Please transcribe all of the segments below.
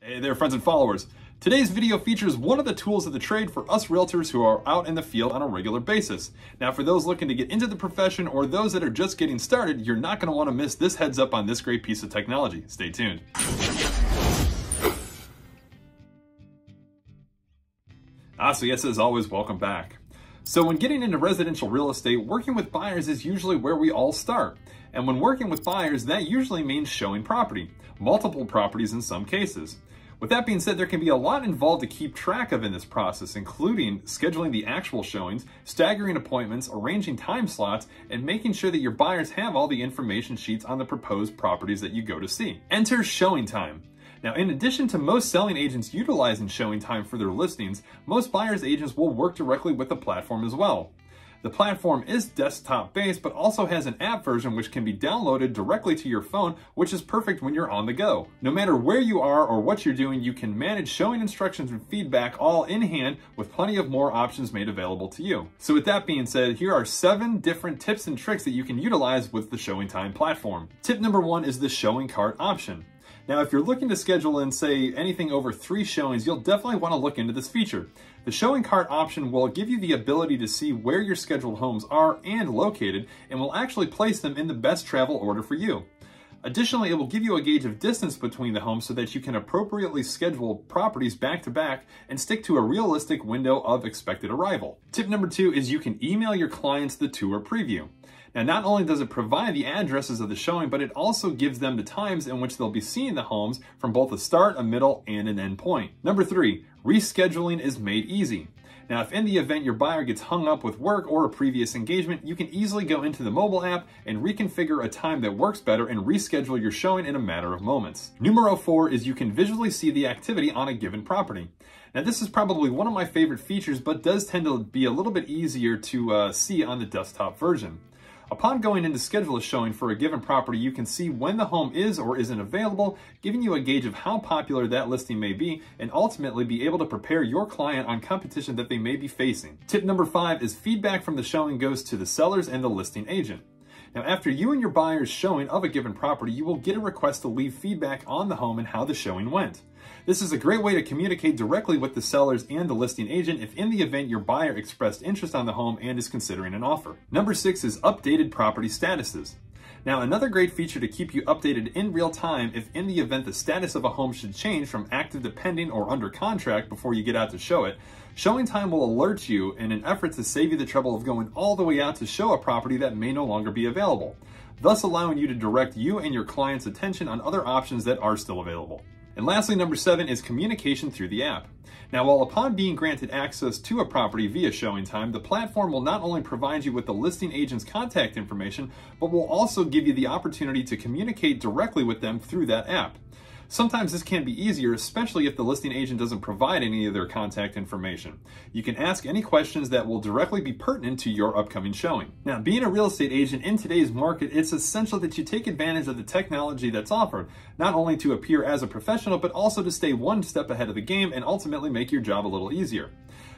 Hey there, friends and followers. Today's video features one of the tools of the trade for us realtors who are out in the field on a regular basis. Now, for those looking to get into the profession or those that are just getting started, you're not going to want to miss this heads up on this great piece of technology. Stay tuned. So yes, as always, welcome back. So when getting into residential real estate, working with buyers is usually where we all start. And when working with buyers, that usually means showing property, multiple properties in some cases. With that being said, there can be a lot involved to keep track of in this process, including scheduling the actual showings, staggering appointments, arranging time slots, and making sure that your buyers have all the information sheets on the proposed properties that you go to see. Enter showing time. Now, in addition to most selling agents utilizing showing time for their listings, most buyers agents will work directly with the platform as well. The platform is desktop-based, but also has an app version which can be downloaded directly to your phone, which is perfect when you're on the go. No matter where you are or what you're doing, you can manage showing instructions and feedback all in hand with plenty of more options made available to you. So with that being said, here are 7 different tips and tricks that you can utilize with the Showing Time platform. Tip number 1 is the showing cart option. Now, if you're looking to schedule in, say, anything over 3 showings, you'll definitely want to look into this feature. The showing cart option will give you the ability to see where your scheduled homes are and located, and will actually place them in the best travel order for you. Additionally, it will give you a gauge of distance between the homes so that you can appropriately schedule properties back to back and stick to a realistic window of expected arrival. Tip number 2 is you can email your clients the tour preview. Now, not only does it provide the addresses of the showing, but it also gives them the times in which they'll be seeing the homes from both a start, a middle, and an end point. Number 3, rescheduling is made easy. Now, if in the event your buyer gets hung up with work or a previous engagement, you can easily go into the mobile app and reconfigure a time that works better and reschedule your showing in a matter of moments. Numero 4 is you can visually see the activity on a given property. Now, this is probably one of my favorite features, but does tend to be a little bit easier to see on the desktop version. Upon going in to schedule a showing for a given property, you can see when the home is or isn't available, giving you a gauge of how popular that listing may be, and ultimately be able to prepare your client on competition that they may be facing. Tip number 5 is feedback from the showing goes to the sellers and the listing agent. Now, after you and your buyer's showing of a given property, you will get a request to leave feedback on the home and how the showing went. This is a great way to communicate directly with the sellers and the listing agent if in the event your buyer expressed interest on the home and is considering an offer. Number 6 is updated property statuses. Now, another great feature to keep you updated in real time if in the event the status of a home should change from active to pending or under contract before you get out to show it, Showing Time will alert you in an effort to save you the trouble of going all the way out to show a property that may no longer be available, thus allowing you to direct you and your client's attention on other options that are still available. And lastly, number 7 is communication through the app. Now, while upon being granted access to a property via Showing Time, the platform will not only provide you with the listing agent's contact information, but will also give you the opportunity to communicate directly with them through that app. Sometimes this can be easier, especially if the listing agent doesn't provide any of their contact information. You can ask any questions that will directly be pertinent to your upcoming showing. Now, being a real estate agent in today's market, it's essential that you take advantage of the technology that's offered, not only to appear as a professional, but also to stay one step ahead of the game and ultimately make your job a little easier.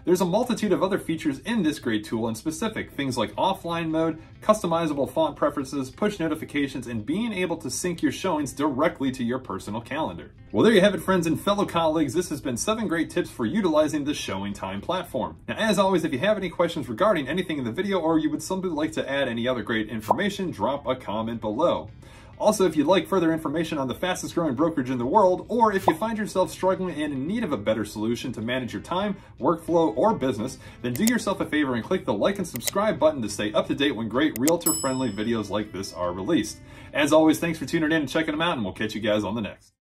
There's a multitude of other features in this great tool in specific, things like offline mode, customizable font preferences, push notifications, and being able to sync your showings directly to your personal calendar. Well, there you have it, friends and fellow colleagues. This has been 7 great tips for utilizing the Showing Time platform. Now, as always, if you have any questions regarding anything in the video or you would simply like to add any other great information, drop a comment below. Also, if you'd like further information on the fastest growing brokerage in the world, or if you find yourself struggling and in need of a better solution to manage your time, workflow, or business, then do yourself a favor and click the like and subscribe button to stay up to date when great realtor-friendly videos like this are released. As always, thanks for tuning in and checking them out, and we'll catch you guys on the next.